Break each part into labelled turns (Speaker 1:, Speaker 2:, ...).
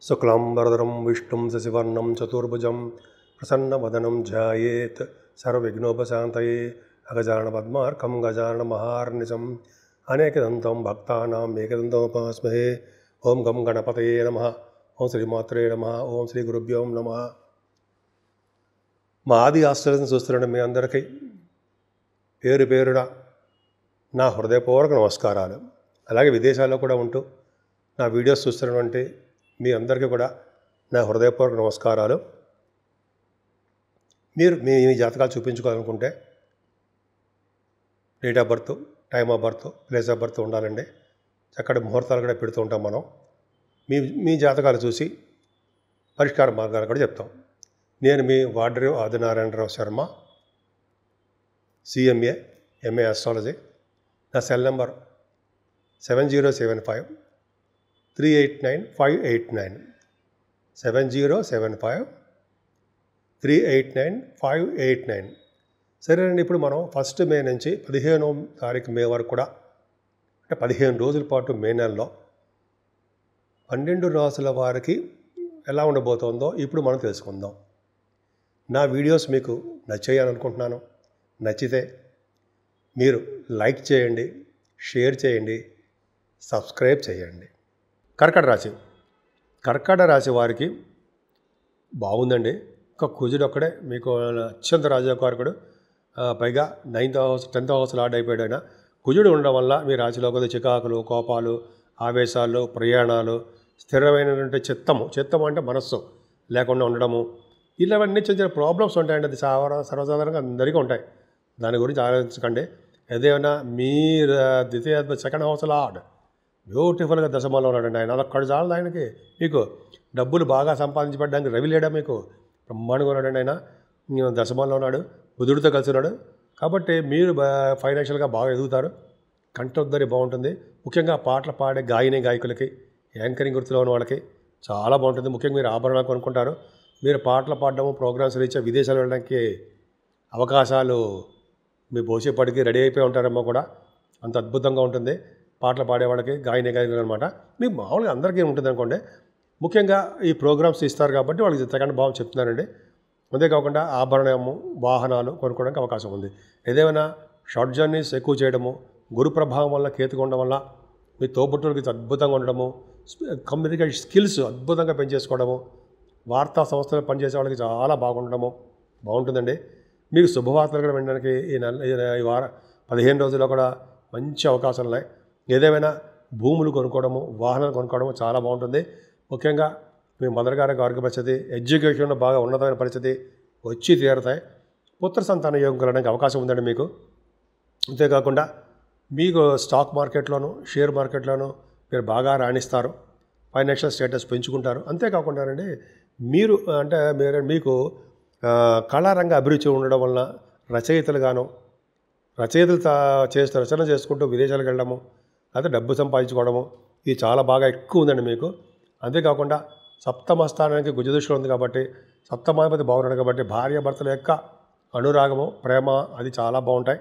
Speaker 1: शुक्लांबरधरं विष्णुं शशिवर्णं चतुर्भुजं प्रसन्नवदनं ध्यायेत् सर्वविघ्नोपशान्तये अगजाननपद्मार्कं गजाननमहार्निशम् अनेकदन्तं भक्तानाम् एकदन्तमुपास्महे। ओं गं गणपतये नमः। ओं श्रीमात्रे नमः। ओं శ్రీ గురుభ్యో నమః। మా ఆది ఆశ్చర్యం చూస్తున్న మీ అందరికీ పేరు పేరున నా హృదయపూర్వక నమస్కారాలు. అలాగే విదేశాల్లో కూడా ఉంటూ నా వీడియోస్ చూస్తున్నటువంటి మీ అందరికీ కూడా నా హృదయపూర్వక నమస్కారాలు. మీరు మీ జాతకాలు చూపించుకోవాలనుకుంటే date of birth, time of birth, place of birth ఉండాలండి. చక్కటి ముహూర్తాలు కూడా పెడుతూ ఉంటాం మనం. మీ జాతకాలు చూసి పరిష్కార మార్గాలు కూడా చెప్తాం. నేను మీ Wardari Adinarayana Rao Sharma, CMA, MA astrology. నా సెల్ నెంబర్ 7075389589 7075389589. సరేనండి, ఇప్పుడు మనం 1 మే నుంచి 15వ తారీఖు మే వరకు కూడా, అంటే 15 రోజుల పాటు మే నెలలో 12 రాసుల వారికి ఎలా ఉండబోతోందో ఇప్పుడు మనం తెలుసుకుందాం. నా వీడియోస్ మీకు నచ్చాయని అనుకుంటున్నాను. నచ్చితే మీరు లైక్ చేయండి, షేర్ చేయండి, సబ్స్క్రైబ్ చేయండి. కర్కాటక రాశి వారికి బాగుందండి. ఒక కుజుడు ఒక్కడే మీకు అత్యంత రాజకారకుడు. పైగా 9th house 10th house lord అయిపోయాడు ఆయన. కుజుడు ఉండడం వల్ల మీ రాశిలో కొద్ది చికాకులు, కోపాలు, ఆవేశాలు, ప్రయాణాలు, స్థిరమైనటువంటి చిత్తము అంటే మనస్సు లేకుండా ఉండడము, ఇలావన్నీ చిన్న చిన్న ప్రాబ్లమ్స్ ఉంటాయండి. అది సర్వసాధారణంగా అందరికీ ఉంటాయి. దాని గురించి ఆలోచించకండి. ఏదైనా మీరు ద్వితీయ సెకండ్ హౌస్ లార్డ్ బ్యూటిఫుల్గా దశమంలో ఉన్నాడండి ఆయన. అదొక్కడు చాలు ఆయనకి. మీకు డబ్బులు బాగా సంపాదించబడ్డానికి రవి లేడా మీకు? బ్రహ్మాండంగా ఉన్నాడండి ఆయన. దశమంలో ఉన్నాడు, బుధుడితో కలిసి ఉన్నాడు. కాబట్టి మీరు ఫైనాన్షియల్గా బాగా ఎదుగుతారు. కంఠోద్ధరి బాగుంటుంది. ముఖ్యంగా పాటలు పాడే గాయకులకి, యాంకరింగ్ వృత్తిలో ఉన్న వాళ్ళకి చాలా బాగుంటుంది. ముఖ్యంగా మీరు ఆభరణాలు కొనుక్కుంటారు. మీరు పాటలు పాడడము, ప్రోగ్రామ్స్ రీత్యా విదేశాలు వెళ్ళడానికి అవకాశాలు మీ భవిష్యత్తుకి రెడీ అయిపోయి ఉంటారేమో కూడా. అంత అద్భుతంగా ఉంటుంది పాటలు పాడేవాళ్ళకి, గాయకులు అనమాట. మీకు మామూలుగా అందరికీ ఉంటుంది అనుకోండి. ముఖ్యంగా ఈ ప్రోగ్రామ్స్ ఇస్తారు కాబట్టి వాళ్ళకి సెకండ్ భావం చెప్తున్నానండి. అంతేకాకుండా ఆభరణము, వాహనాలు కొనుక్కోవడానికి అవకాశం ఉంది. ఏదేమైనా షార్ట్ జర్నీస్ ఎక్కువ చేయడము, గురు ప్రభావం వల్ల, కేతుగా ఉండడం వల్ల మీ తోబుట్టులకి అద్భుతంగా ఉండడము, కమ్యూనికేషన్ స్కిల్స్ అద్భుతంగా పెంచేసుకోవడము, వార్తా సంస్థలు పనిచేసే వాళ్ళకి చాలా బాగుంటుందండి. మీకు శుభవార్తలు కూడా వినడానికి ఈ వారం 15 రోజుల్లో కూడా మంచి అవకాశాలు ఉన్నాయి. ఏదేమైనా భూములు కొనుక్కోవడము, వాహనాలు కొనుక్కోవడము చాలా బాగుంటుంది. ముఖ్యంగా మీ మదర్ గారి ఆరోగ్య పరిస్థితి, ఎడ్యుకేషన్లో బాగా ఉన్నతమైన పరిస్థితి వచ్చి తీరుతాయి. పుత్ర సంతాన యోగం కలగడానికి అవకాశం ఉందండి మీకు. అంతేకాకుండా మీకు స్టాక్ మార్కెట్లోను, షేర్ మార్కెట్లోనూ మీరు బాగా రాణిస్తారు. ఫైనాన్షియల్ స్టేటస్ పెంచుకుంటారు. అంతేకాకుండా అండి మీరు మీకు కళారంగ అభిరుచి ఉండడం వలన రచయితలు రచన చేసుకుంటూ విదేశాలకు వెళ్ళడము, లేకపోతే డబ్బు సంపాదించుకోవడము, ఇది చాలా బాగా ఎక్కువ ఉందండి మీకు. అంతేకాకుండా సప్తమ స్థానానికి గుజదృష్టిలో ఉంది కాబట్టి, సప్తమాధిపతి బాగున్నాడు కాబట్టి భార్యాభర్తల యొక్క అనురాగము, ప్రేమ అది చాలా బాగుంటాయి.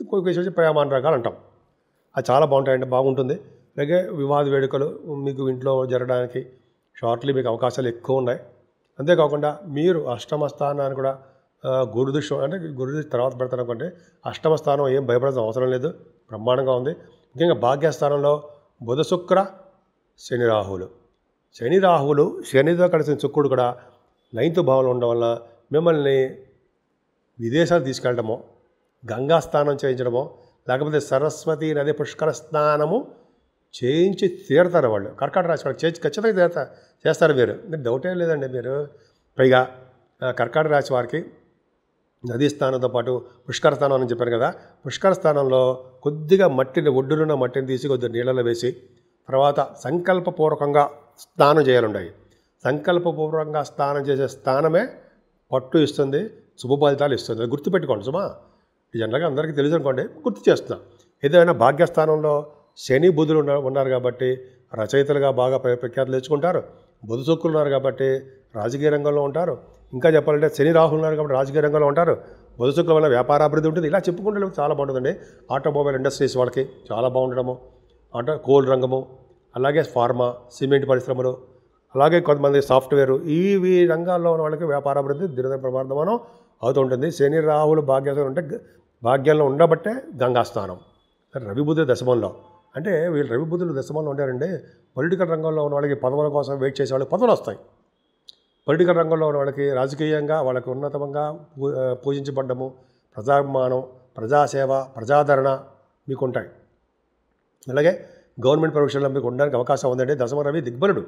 Speaker 1: ఇంకొక విషయం ప్రేమానురాగాలు అంటాం. అది చాలా బాగుంటాయండి, బాగుంటుంది. అలాగే వివాహ వేడుకలు మీకు ఇంట్లో జరగడానికి షార్ట్లీ మీకు అవకాశాలు ఎక్కువ ఉన్నాయి. అంతేకాకుండా మీరు అష్టమ స్థానాన్ని కూడా గురుదృష్టి తర్వాత పెడతాను అనుకుంటే, అష్టమ స్థానం ఏం భయపడాల్సిన అవసరం లేదు, బ్రహ్మాండంగా ఉంది. ముఖ్యంగా భాగ్యస్థానంలో బుధ, శుక్ర, శని రాహువులు శనితో కలిసిన శుక్రుడు కూడా 9th భావంలో ఉండడం వల్ల మిమ్మల్ని విదేశాలు తీసుకెళ్ళడమో, గంగా స్నానం చేయించడమో, లేకపోతే సరస్వతి నది పుష్కర స్నానము చేయించి తీరుతారు వాళ్ళు. కర్కాటక రాశి వాళ్ళు ఖచ్చితంగా చేస్తారు. మీరు డౌటే లేదండి. మీరు పైగా కర్కాటక రాశి వారికి నదీ స్థానంతో పాటు పుష్కర స్థానం అని చెప్పారు కదా. పుష్కర స్థానంలో కొద్దిగా ఒడ్డునున్న మట్టిని తీసి కొద్దిగా నీళ్ళలో వేసి తర్వాత సంకల్పపూర్వకంగా స్నానం చేయాలంటాయి. సంకల్పపూర్వకంగా స్నానం చేసే స్నానమే పట్టు ఇస్తుంది, శుభ ఫలితాలు ఇస్తుంది. అది గుర్తుపెట్టుకోండి సుమా. జనరల్గా అందరికీ తెలుసు అనుకోండి, గుర్తు చేస్తున్నా. ఏదైనా భాగ్యస్థానంలో శని, బుధులు ఉన్నారు కాబట్టి రచయితలుగా బాగా ప్రఖ్యాతులు తెచ్చుకుంటారు. బుధ, శుక్రులు ఉన్నారు కాబట్టి రాజకీయ రంగంలో ఉంటారు. ఇంకా చెప్పాలంటే శని, రాహులు ఉన్నారు కాబట్టి రాజకీయ రంగంలో ఉంటారు. బుధ, శుక్రుల వల్ల వ్యాపారాభివృద్ధి ఉంటుంది. ఇలా చెప్పుకుంటే చాలా బాగుంటుందండి. ఆటోమొబైల్ ఇండస్ట్రీస్ వాళ్ళకి చాలా బాగుండడము, కోల్ రంగము, అలాగే ఫార్మా, సిమెంట్ పరిశ్రమలు, అలాగే కొంతమంది సాఫ్ట్వేర్ ఈ రంగాల్లో ఉన్న వాళ్ళకి వ్యాపారాభివృద్ధి దినదిన ప్రవర్ధమానం అవుతూ ఉంటుంది. శని రాహువులు భాగ్యంలో ఉంటే భాగ్యంలో ఉండబట్టే గంగాస్థానం. రవి బుధుల దశమంలో అంటే వీళ్ళు రవి బుధులు దశమంలో ఉంటారంటే పొలిటికల్ రంగంలో ఉన్న వాళ్ళకి పదవుల కోసం వెయిట్ చేసే వాళ్ళకి పదవులు వస్తాయి. పొలిటికల్ రంగంలో ఉన్న వాళ్ళకి రాజకీయంగా వాళ్ళకి ఉన్నతంగా పూజించబడ్డము, ప్రజాభిమానం, ప్రజాసేవ, ప్రజాదరణ మీకు ఉంటాయి. అలాగే గవర్నమెంట్ ప్రొఫెషన్లో మీకు ఉండడానికి అవకాశం ఉందండి. దశమ రవి దిగ్బలుడు,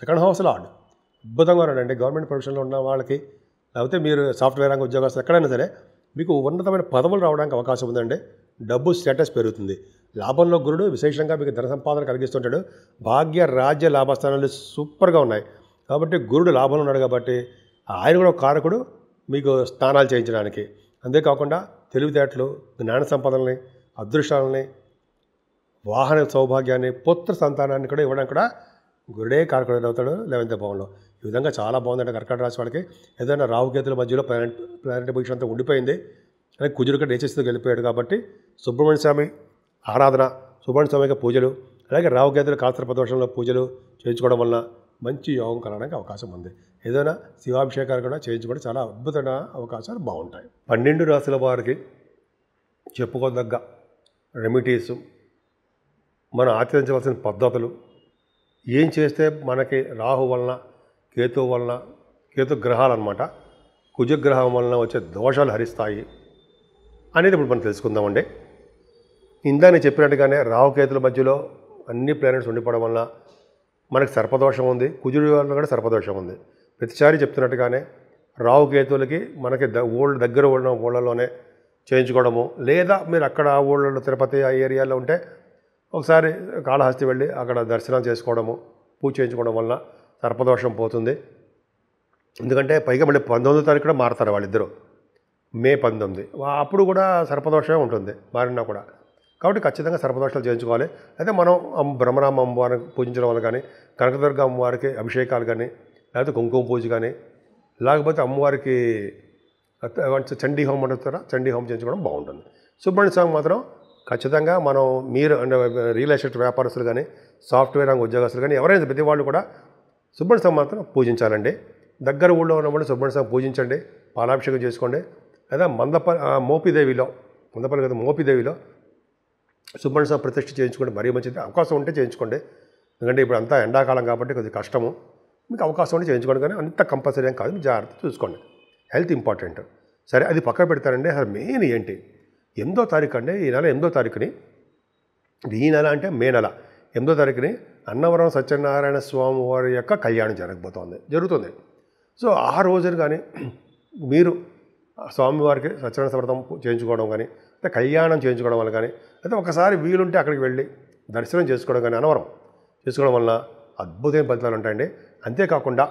Speaker 1: సెకండ్ హౌస్ లార్డ్, అద్భుతంగా ఉన్నాడండి. గవర్నమెంట్ ప్రొఫెషన్లో ఉన్న వాళ్ళకి లేకపోతే మీరు సాఫ్ట్వేర్ రంగ ఉద్యోగస్తులు ఎక్కడైనా సరే మీకు ఉన్నతమైన పదవులు రావడానికి అవకాశం ఉందండి. డబ్బు స్టేటస్ పెరుగుతుంది. లాభంలో గురుడు విశేషంగా మీకు ధన సంపాదన కలిగిస్తుంటాడు. భాగ్య రాజ్య లాభస్థానాలు సూపర్గా ఉన్నాయి కాబట్టి గురుడు లాభంలో ఉన్నాడు కాబట్టి ఆయన కూడా కారకుడు మీకు స్థానాలు చేయించడానికి. అంతేకాకుండా తెలివితేటలు, జ్ఞాన సంపదల్ని, అదృష్టాలని, వాహన సౌభాగ్యాన్ని, పుత్ర సంతానాన్ని కూడా ఇవ్వడానికి కూడా గురుడే కారకుడు అవుతాడు 11వ భావంలో. ఈ విధంగా చాలా బాగుందండి కర్కాటక రాశి వాళ్ళకి. ఏదైనా రాహుకేతుల మధ్యలో ప్లానెట్ పొజిషన్ అంతా ఉండిపోయింది. అలాగే కుజుడు కూడా నేచస్థితికి వెళ్ళిపోయాడు కాబట్టి సుబ్రహ్మణ్య స్వామి ఆరాధన, సుబ్రహ్మణ్య స్వామికి పూజలు, అలాగే రాహుకేతుల కాలసర్ప దోషంలో పూజలు చేయించుకోవడం వల్ల మంచి యోగం కలగడానికి అవకాశం ఉంది. ఏదైనా శివాభిషేకాలు కూడా చేయించుకోవడం చాలా అద్భుతమైన అవకాశాలు బాగుంటాయి. 12 రాశుల వారికి చెప్పుకోదగ్గ రెమిడీస్, మనం ఆచరించవలసిన పద్ధతులు, ఏం చేస్తే మనకి రాహు వలన, కేతు వలన, కేతు గ్రహాలు అన్నమాట, కుజగ్రహం వలన వచ్చే దోషాలు హరిస్తాయి అనేది ఇప్పుడు మనం తెలుసుకుందామండి. ఇందాక నేను చెప్పినట్టుగానే రాహుకేతుల మధ్యలో అన్ని ప్లానెట్స్ ఉండిపోవడం వల్ల మనకి సర్పదోషం ఉంది. కుజుడి వల్ల కూడా సర్పదోషం ఉంది. ప్రతిసారి చెప్తున్నట్టుగానే రాహుకేతులకి మనకి దగ్గర ఉన్న ఊళ్ళలోనే చేయించుకోవడము, లేదా మీరు అక్కడ ఆ ఊళ్ళలో తిరుపతి ఆ ఏరియాలో ఉంటే ఒకసారి కాళహస్తి వెళ్ళి అక్కడ దర్శనం చేసుకోవడము, పూజ చేయించుకోవడం వల్ల సర్పదోషం పోతుంది. ఎందుకంటే పైగా మళ్ళీ 19వ తారీఖు కూడా మారుతారు వాళ్ళిద్దరూ, మే 19. అప్పుడు కూడా సర్పదోషమే ఉంటుంది మారినా కూడా. కాబట్టి ఖచ్చితంగా సర్పదోషాలు చేయించుకోవాలి. అయితే మనం బ్రహ్మరామ అమ్మవారిని పూజించడం వల్ల కానీ, కనకదుర్గ అమ్మవారికి అభిషేకాలు కానీ, లేకపోతే కుంకుమ పూజ కానీ, లేకపోతే అమ్మవారికి చండీ హోమం అంటారా, చండీ హోమం చేయించుకోవడం బాగుంటుంది. సుబ్రహ్మణ్య స్వామి మాత్రం ఖచ్చితంగా మనం మీరు అంటే రియల్ ఎస్టేట్ వ్యాపారస్తులు కానీ, సాఫ్ట్వేర్ రంగ ఉద్యోగస్తులు కానీ ఎవరైనా ప్రతి వాళ్ళు కూడా సుబ్రహ్మణ్య స్వామి మాత్రం పూజించాలండి. దగ్గర ఊళ్ళో ఉన్నప్పుడు సుబ్రహ్మణ్య స్వామి పూజించండి, పాలాభిషేకం చేసుకోండి. లేదా మోపిదేవిలో సుబ్రహ్మణ్య స్వామి ప్రతిష్ఠ చేయించుకోండి, మరీ మంచిది. అవకాశం ఉంటే చేయించుకోండి. ఎందుకంటే ఇప్పుడు అంతా ఎండాకాలం కాబట్టి కొద్దిగా కష్టము. మీకు అవకాశం ఉంటే చేయించుకోండి, కానీ అంత కంపల్సరీ ఏం కాదు. జాగ్రత్త చూసుకోండి, హెల్త్ ఇంపార్టెంట్. సరే, అది పక్కన పెడతానండి. అసలు మెయిన్ ఏంటి, 8వ తారీఖు అండి, ఈ నెల 8వ తారీఖుని, ఈ నెల అంటే మే నెల 8వ తారీఖుని అన్నవరం సత్యనారాయణ స్వామి వారి యొక్క కళ్యాణం జరుగుతుంది. సో ఆ రోజున కానీ మీరు స్వామివారికి సత్యనారాయణ వ్రతం చేయించుకోవడం కానీ, లేదా కళ్యాణం చేయించుకోవడం వల్ల కానీ, అయితే ఒకసారి వీలుంటే అక్కడికి వెళ్ళి దర్శనం చేసుకోవడం కానీ, అన్నవరం చేసుకోవడం వల్ల అద్భుతమైన ఫలితాలు ఉంటాయండి. అంతేకాకుండా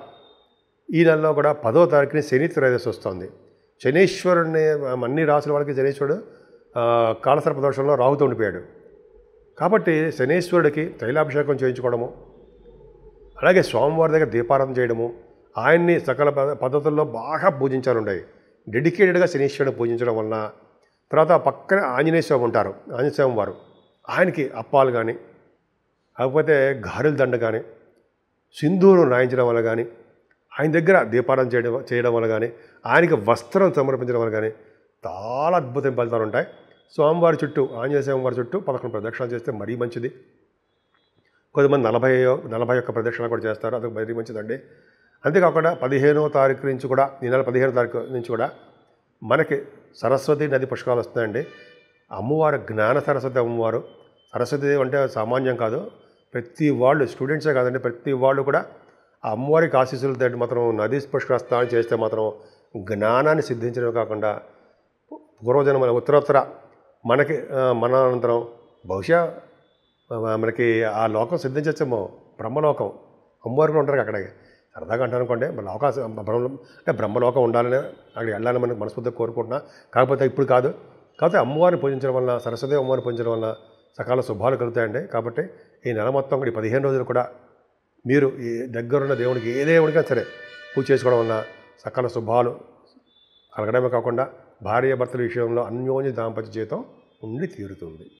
Speaker 1: ఈ నెలలో కూడా 10వ తారీఖుని శని త్రయోదశి వస్తుంది. శనీశ్వరుడిని అన్ని రాసుల వాళ్ళకి శనీశ్వరుడు కాలసర్పదోషంలో రాహుతో ఉండిపోయాడు కాబట్టి శనీశ్వరుడికి తైలాభిషేకం చేయించుకోవడము, అలాగే స్వామివారి దగ్గర దీపారాధన చేయడము, ఆయన్ని సకల పద్ధతుల్లో బాగా పూజించాలుంటాయి. డెడికేటెడ్గా శనీశ్వరుడిని పూజించడం వలన, తర్వాత పక్కన ఆంజనేయ స్వామి ఉంటారు, ఆంజనేయ స్వామి వారు, ఆయనకి అప్పాలు కానీ, లేకపోతే గారెల దండ కానీ, సింధూరం రాయించడం వల్ల కానీ, ఆయన దగ్గర దీపారాధన చేయడం వల్ల కానీ, ఆయనకి వస్త్రం సమర్పించడం వల్ల కానీ చాలా అద్భుతమైన ఫలితాలు ఉంటాయి. స్వామివారి చుట్టూ, ఆంజనేయ స్వామి వారి చుట్టూ 11 ప్రదక్షిణాలు చేస్తే మరీ మంచిది. కొంతమంది 41 ప్రదక్షిణాలు కూడా చేస్తారు, అది మరీ మంచిదండి. అంతేకాకుండా 15వ తారీఖు నుంచి కూడా, ఈ నెల 15వ తారీఖు నుంచి కూడా మనకి సరస్వతి నది పుష్కరాలు వస్తున్నాయండి. అమ్మవారు జ్ఞాన సరస్వతి అమ్మవారు. సరస్వతి అంటే సామాన్యం కాదు, ప్రతి వాళ్ళు, స్టూడెంట్సే కాదండి, ప్రతి వాళ్ళు కూడా ఆ అమ్మవారికి ఆశీస్సులతో మాత్రం నదీ పుష్కర స్నానం చేస్తే మాత్రం జ్ఞానాన్ని సిద్ధించడమే కాకుండా పూర్వజన్మ ఉత్తరోత్తర మనకి మన అనంతరం బహుశా మనకి ఆ లోకం సిద్ధించచ్చేమో, బ్రహ్మలోకం. అమ్మవారు కూడా ఉంటారు అక్కడికి. సరదాగా అంటాను అనుకోండి, అంటే బ్రహ్మలోకం ఉండాలని అక్కడికి వెళ్ళాలని మనకు మనస్ఫూర్తిగా కోరుకుంటున్నా. కాకపోతే ఇప్పుడు కాదు. కాకపోతే అమ్మవారిని పూజించడం వల్ల, సరస్వతి అమ్మవారిని పూజించడం వల్ల సకాల శుభాలు కలుగుతాయండి. కాబట్టి ఈ నెల మొత్తం కూడా 15 రోజులు కూడా మీరు ఈ దగ్గరున్న దేవుడికి, ఏ దేవుడికైనా సరే పూజ చేసుకోవడం వల్ల సకల శుభాలు కలగడమే కాకుండా భార్యాభర్తల విషయంలో అన్యోన్య దాంపత్య జీవితం ఉండి తీరుతుంది.